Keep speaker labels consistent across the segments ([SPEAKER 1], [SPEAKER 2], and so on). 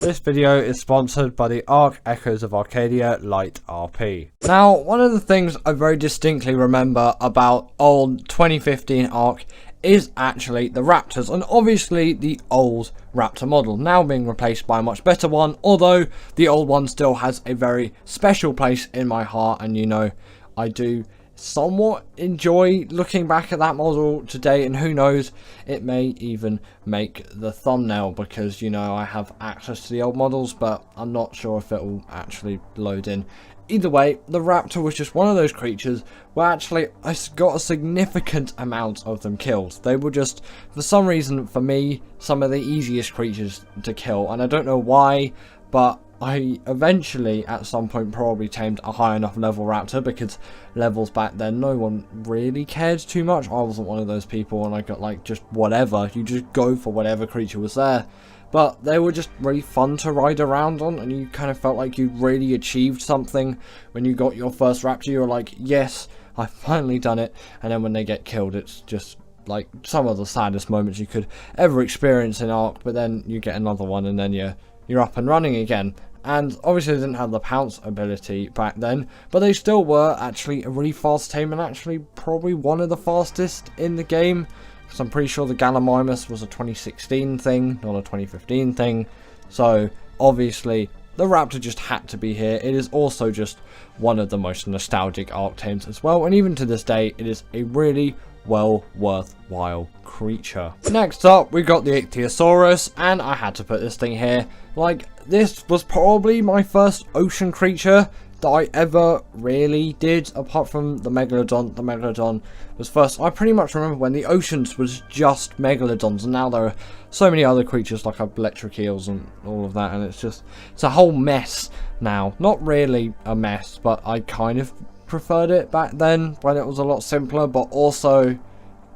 [SPEAKER 1] This video is sponsored by the Ark Echoes of Arcadia Light RP. Now, one of the things I very distinctly remember about old 2015 Ark is actually the Raptors, and obviously the old Raptor model, now being replaced by a much better one, although the old one still has a very special place in my heart, and you know, I do somewhat enjoy looking back at that model today, and who knows, it may even make the thumbnail because, you know, I have access to the old models, but I'm not sure if it will actually load in. Either way, the Raptor was just one of those creatures where actually I got a significant amount of them killed. They were just, for some reason, for me, some of the easiest creatures to kill, and I don't know why, but I eventually, at some point, probably tamed a high enough level Raptor, because levels back then, no one really cared too much. I wasn't one of those people, and I got like, just whatever. You just go for whatever creature was there. But they were just really fun to ride around on, and you kind of felt like you really achieved something when you got your first Raptor. You were like, yes, I've finally done it. And then when they get killed, it's just like some of the saddest moments you could ever experience in Ark. But then you get another one, and then you're up and running again. And obviously they didn't have the pounce ability back then, but they still were actually a really fast tame, and actually probably one of the fastest in the game. Because I'm pretty sure the Gallimimus was a 2016 thing, not a 2015 thing. So obviously the Raptor just had to be here. It is also just one of the most nostalgic Ark Tames as well, and even to this day it is a really well worthwhile creature. Next up, we got the Ichthyosaurus, and I had to put this thing here. Like, this was probably my first ocean creature that I ever really did, apart from the Megalodon. The Megalodon was first. I pretty much remember when the oceans was just Megalodons, and now there are so many other creatures like electric eels and all of that, and it's a whole mess now. Not really a mess, but I kind of preferred it back then when it was a lot simpler, but also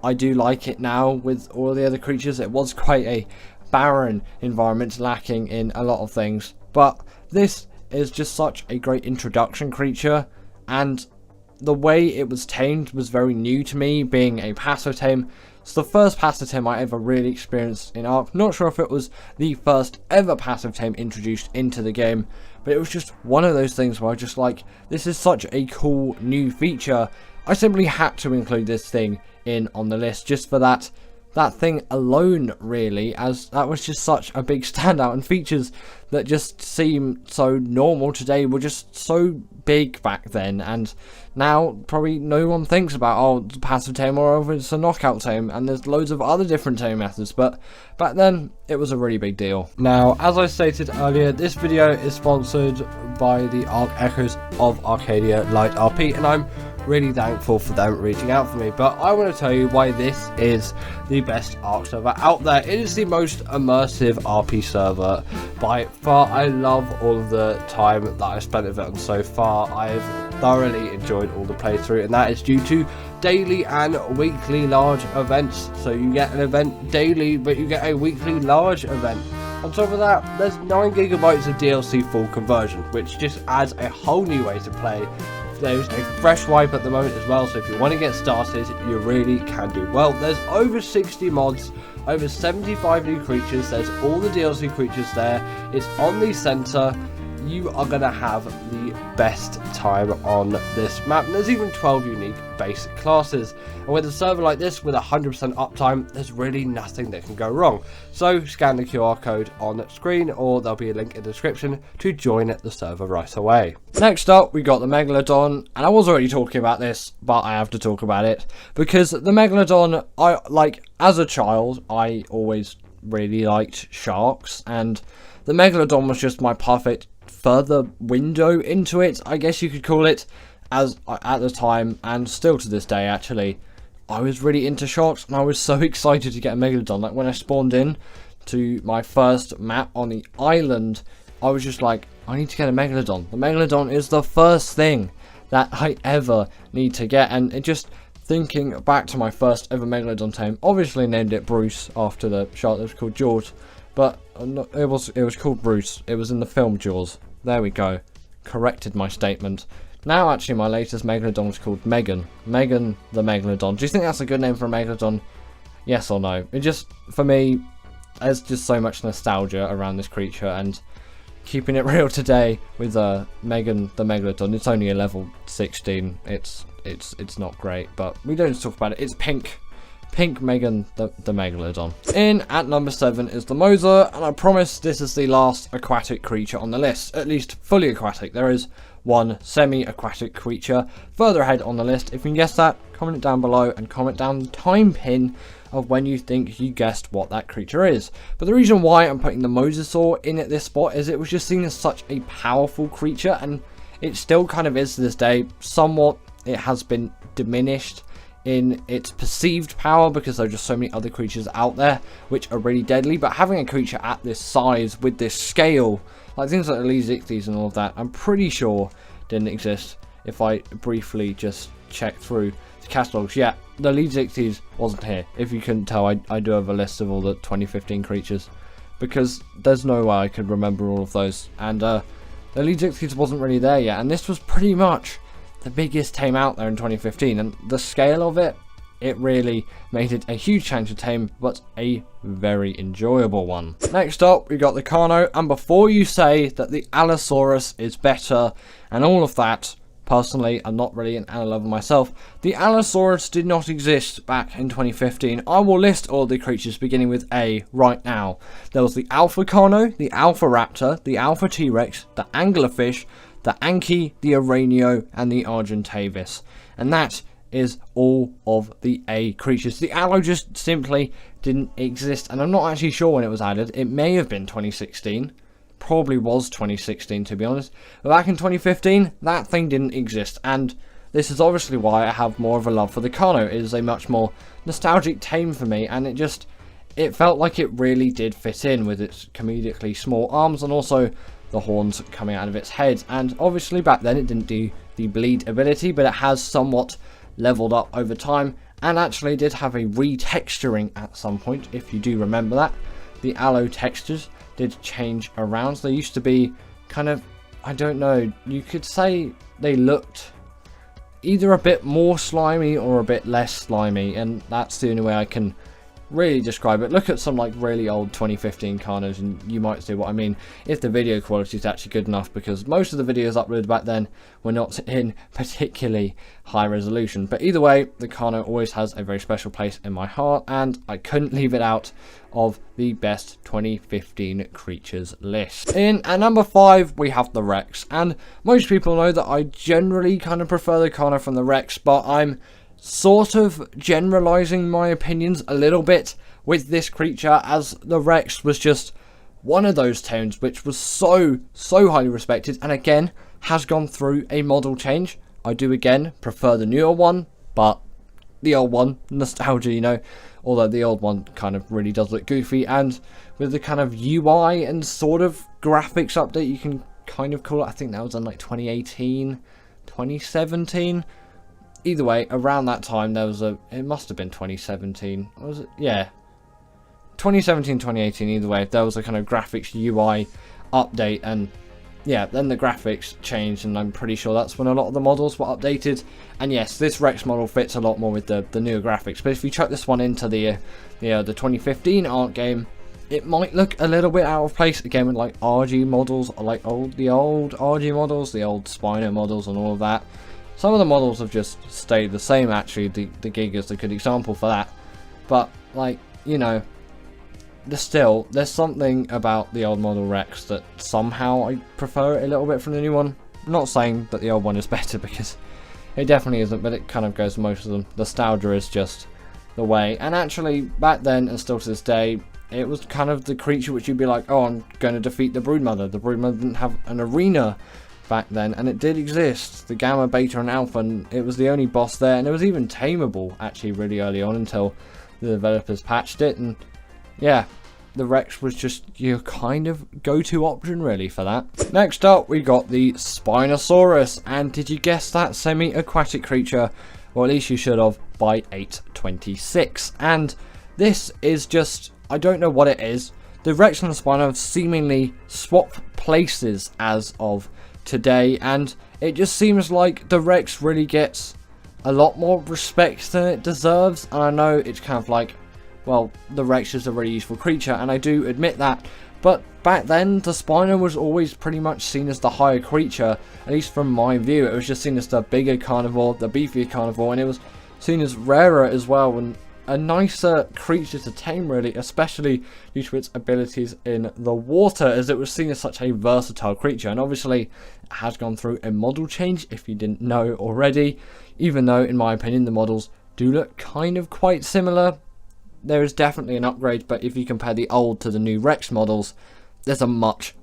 [SPEAKER 1] I do like it now with all the other creatures. It was quite a barren environment, lacking in a lot of things, but this is just such a great introduction creature, and the way it was tamed was very new to me, being a passive tame. It's the first passive tame I ever really experienced in Ark. Not sure if it was the first ever passive tame introduced into the game, but it was just one of those things where I just like, this is such a cool new feature. I simply had to include this thing in on the list just for that thing alone, really, as that was just such a big standout, and features that just seem so normal today were just so big back then, and now probably no one thinks about, oh, it's a passive tame or it's a knockout tame, and there's loads of other different tame methods, but back then it was a really big deal. Now, as I stated earlier, this video is sponsored by the Ark Echoes of Arcadia Light RP, and I'm really thankful for them reaching out for me. But I want to tell you why this is the best Ark server out there. It is the most immersive RP server by far. I love all of the time that I've spent with it, and so far I've thoroughly enjoyed all the playthrough, and that is due to daily and weekly large events. So you get an event daily, but you get a weekly large event. On top of that, there's 9 GB of DLC full conversion, which just adds a whole new way to play. There's a fresh wipe at the moment as well, so if you want to get started, you really can do well. There's over 60 mods, over 75 new creatures, there's all the DLC creatures there, it's on the center. You are going to have the best time on this map. And there's even 12 unique basic classes. And with a server like this, with 100% uptime, there's really nothing that can go wrong. So scan the QR code on screen, or there'll be a link in the description to join the server right away. Next up, we got the Megalodon. And I was already talking about this, but I have to talk about it. Because the Megalodon, as a child, I always really liked sharks. And the Megalodon was just my perfect further window into it, I guess you could call it, as at the time, and still to this day actually, I was really into sharks, and I was so excited to get a Megalodon. Like, when I spawned in to my first map on the island, I was just like, I need to get a Megalodon. The Megalodon is the first thing that I ever need to get, and it just, thinking back to my first ever Megalodon tame, obviously named it Bruce after the shark that was called George, but it was called Bruce. It was in the film Jaws. There we go. Corrected my statement. Now, actually, my latest Megalodon is called Megan. Megan the Megalodon. Do you think that's a good name for a Megalodon? Yes or no? It just, for me, there's just so much nostalgia around this creature, and keeping it real today with Megan the Megalodon, it's only a level 16. It's not great, but we don't talk about it. It's pink Megan the Megalodon. In at number 7 is the Mosasaur, and I promise this is the last aquatic creature on the list, at least fully aquatic. There is one semi-aquatic creature further ahead on the list. If you can guess that, comment it down below and comment down the time pin of when you think you guessed what that creature is. But the reason why I'm putting the Mosasaur in at this spot is it was just seen as such a powerful creature, and it still kind of is to this day. Somewhat it has been diminished in its perceived power because there are just so many other creatures out there which are really deadly, but having a creature at this size with this scale, like things like the Lezichthys and all of that, I'm pretty sure didn't exist. If I briefly just check through the catalogs, yeah, the Lezichthys wasn't here. If you couldn't tell, I do have a list of all the 2015 creatures, because there's no way I could remember all of those, and the Lezichthys wasn't really there yet, and this was pretty much the biggest tame out there in 2015, and the scale of it really made it a huge change to tame, but a very enjoyable one. Next up, we got the Carno, and before you say that the Allosaurus is better and all of that, personally, I'm not really an Allo lover myself. The Allosaurus did not exist back in 2015. I will list all the creatures beginning with A right now. There was the Alpha Carno, the Alpha Raptor, the Alpha T-Rex, the Anglerfish, the Anki, the Aranio, and the Argentavis. And that is all of the A creatures. The Allo just simply didn't exist, and I'm not actually sure when it was added. It may have been 2016. Probably was 2016, to be honest. But back in 2015, that thing didn't exist, and this is obviously why I have more of a love for the Carno. It is a much more nostalgic tame for me, and it felt like it really did fit in with its comedically small arms and also the horns coming out of its head. And obviously back then it didn't do the bleed ability, but it has somewhat leveled up over time, and actually did have a retexturing at some point, if you do remember that. The Allo textures did change around. So they used to be kind of, I don't know, you could say they looked either a bit more slimy or a bit less slimy, and that's the only way I can really describe it. Look at some like really old 2015 Carnos and you might see what I mean, if the video quality is actually good enough, because most of the videos uploaded back then were not in particularly high resolution. But either way, the Carno always has a very special place in my heart, and I couldn't leave it out of the best 2015 creatures list. In at number 5 we have the Rex, and most people know that I generally kind of prefer the Carno from the Rex, but I'm sort of generalizing my opinions a little bit with this creature, as the Rex was just one of those tames which was so highly respected, and again has gone through a model change. I do again prefer the newer one, but the old one, nostalgia, you know, although the old one kind of really does look goofy, and with the kind of UI and sort of graphics update, you can kind of call it, I think that was in like 2018, 2017. Either way, around that time there was it must have been 2017, was it? Yeah, 2017, 2018, either way, there was a kind of graphics UI update, and yeah, then the graphics changed, and I'm pretty sure that's when a lot of the models were updated. And yes, this Rex model fits a lot more with the newer graphics, but if you chuck this one into the 2015 Ark game, it might look a little bit out of place again with like RG models, or like the old RG models, the old Spino models and all of that. Some of the models have just stayed the same, actually. The Giga is a good example for that. But, like, you know, there's something about the old model Rex that somehow I prefer it a little bit from the new one. I'm not saying that the old one is better, because it definitely isn't, but it kind of goes for most of them. Nostalgia is just the way. And actually, back then, and still to this day, it was kind of the creature which you'd be like, oh, I'm going to defeat the Broodmother. The Broodmother didn't have an arena back then, and it did exist, the Gamma, Beta and Alpha, and it was the only boss there, and it was even tameable actually really early on until the developers patched it. And yeah, the Rex was just your kind of go-to option really for that. Next up we got the Spinosaurus, and did you guess that semi-aquatic creature? Well, at least you should have, by 826. And this is just, I don't know what it is. The Rex and the Spino have seemingly swapped places as of today, and it just seems like the Rex really gets a lot more respect than it deserves. And I know it's kind of like well, the Rex is a really useful creature, and I do admit that. But back then, the Spino was always pretty much seen as the higher creature, at least from my view. It was just seen as the bigger carnivore, the beefier carnivore, and it was seen as rarer as well, and a nicer creature to tame, really, especially due to its abilities in the water, as it was seen as such a versatile creature. And obviously, it has gone through a model change, if you didn't know already, even though, in my opinion, the models do look kind of quite similar. There is definitely an upgrade, but if you compare the old to the new Rex models, there's a much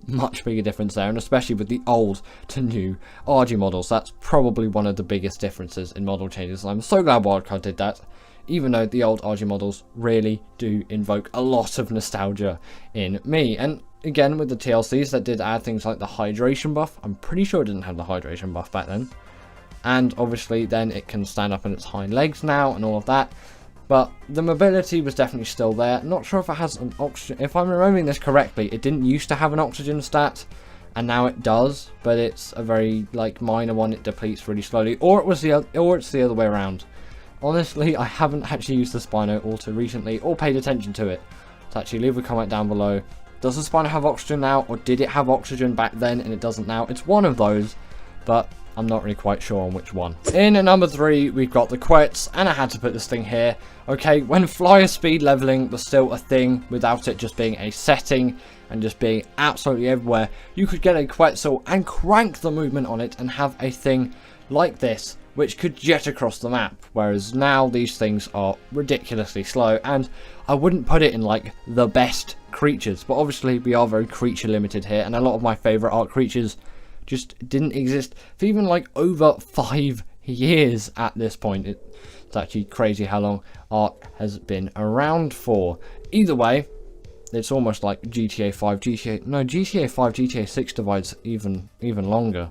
[SPEAKER 1] bigger difference there, and especially with the old to new RG models, that's probably one of the biggest differences in model changes. I'm so glad Wildcard did that, even though the old RG models really do invoke a lot of nostalgia in me. And again, with the TLCs, that did add things like the hydration buff. I'm pretty sure it didn't have the hydration buff back then. And obviously then it can stand up on its hind legs now and all of that. But the mobility was definitely still there. Not sure if it has an oxygen. If I'm remembering this correctly, it didn't used to have an oxygen stat, and now it does. But it's a very minor one. It depletes really slowly, or it's the other way around. Honestly, I haven't actually used the Spino Auto recently or paid attention to it. So actually, leave a comment down below. Does the Spino have oxygen now, or did it have oxygen back then and it doesn't now? It's one of those, but I'm not really quite sure on which one. In at number 3, we've got the Quetz, and I had to put this thing here. Okay, when flyer speed leveling was still a thing, without it just being a setting and just being absolutely everywhere, you could get a Quetzal and crank the movement on it and have a thing like this, which could jet across the map, whereas now these things are ridiculously slow, and I wouldn't put it in the best creatures, but obviously we are very creature limited here, and a lot of my favourite Ark creatures just didn't exist for even over 5 years at this point. It's actually crazy how long Ark has been around for. Either way, it's almost like GTA 5, GTA 5, GTA 6 divides even longer.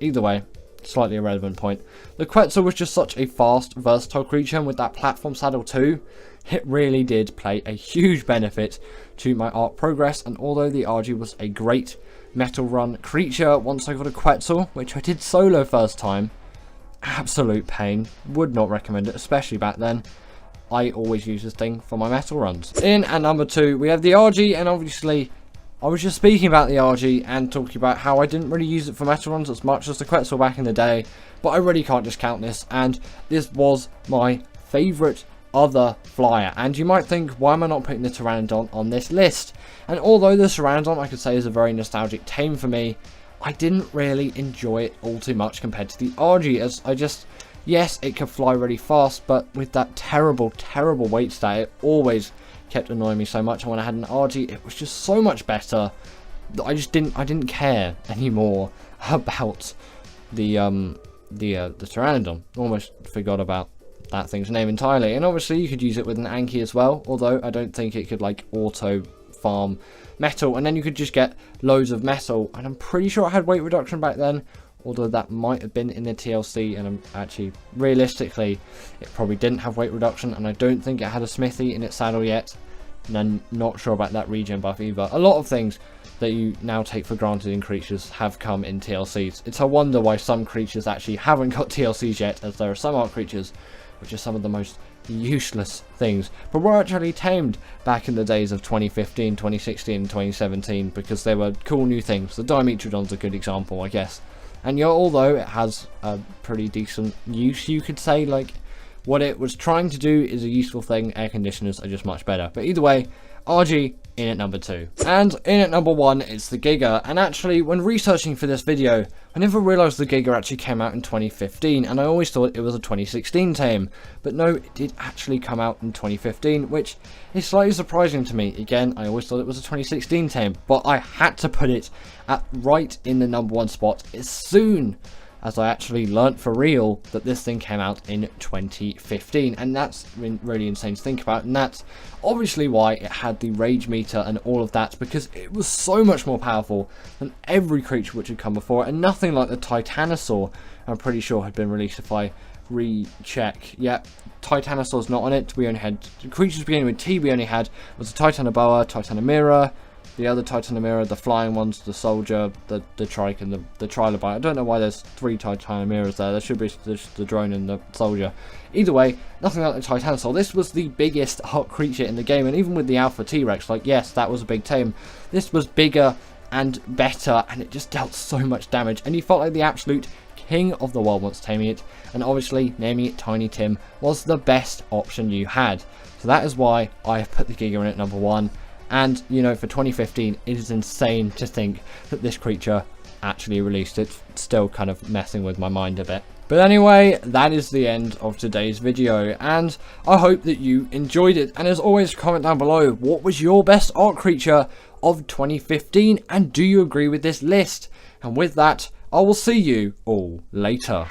[SPEAKER 1] Either way, slightly irrelevant point. The Quetzal was just such a fast, versatile creature, and with that platform saddle too, it really did play a huge benefit to my Ark progress. And although the RG was a great metal run creature, once I got a Quetzal, which I did solo first time, absolute pain, would not recommend it, especially back then. I always use this thing for my metal runs. In at number 2, we have the RG, and obviously I was just speaking about the RG and talking about how I didn't really use it for metal runs as much as the Quetzal back in the day, but I really can't discount this, and this was my favourite other flyer. And you might think, why am I not putting the Pteranodon on this list? And although the Pteranodon I could say is a very nostalgic tame for me, I didn't really enjoy it all too much compared to the RG, as yes, it could fly really fast, but with that terrible weight stat, it always kept annoying me so much. And when I had an RG, it was just so much better that I didn't care anymore about the Pteranodon. Almost forgot about that thing's name entirely. And obviously you could use it with an Anki as well, although I don't think it could auto farm metal, and then you could just get loads of metal. And I'm pretty sure I had weight reduction back then, although that might have been in the TLC, and I'm actually, realistically, it probably didn't have weight reduction, and I don't think it had a smithy in its saddle yet, and I'm not sure about that regen buff either. A lot of things that you now take for granted in creatures have come in TLCs. It's a wonder why some creatures actually haven't got TLCs yet, as there are some Ark creatures which are some of the most useless things, but were actually tamed back in the days of 2015, 2016, and 2017, because they were cool new things. The Dimetrodon's a good example, I guess. And although it has a pretty decent use, you could say, what it was trying to do is a useful thing. Air conditioners are just much better. But either way, RG in at number 2. And in at number 1, it's the Giga. And actually, when researching for this video, I never realised the Giga actually came out in 2015, and I always thought it was a 2016 tame. But no, it did actually come out in 2015, which is slightly surprising to me. Again, I always thought it was a 2016 tame, but I had to put it right in the number 1 spot as soon as I actually learnt for real that this thing came out in 2015, and that's really insane to think about. And that's obviously why it had the rage meter and all of that, because it was so much more powerful than every creature which had come before, and nothing like the Titanosaur, I'm pretty sure, had been released. If I recheck, yeah, Titanosaur's not on it. We only had creatures beginning with T. We only had was a Titanoboa, Titanomira, the other Titanomira, the flying ones, the soldier, the trike, and the trilobite. I don't know why there's 3 Titanomiras there. There should be just the drone and the soldier. Either way, nothing like the Titanosaur. This was the biggest Ark creature in the game, and even with the Alpha T-Rex, like, yes, that was a big tame. This was bigger and better, and it just dealt so much damage, and you felt like the absolute king of the world once taming it, and obviously naming it Tiny Tim was the best option you had. So that is why I have put the Giga in at number 1, and you know, for 2015 it is insane to think that this creature actually released. It's still kind of messing with my mind a bit. But anyway, that is the end of today's video, and I hope that you enjoyed it, and as always, comment down below what was your best Ark creature of 2015, and do you agree with this list? And with that, I will see you all later.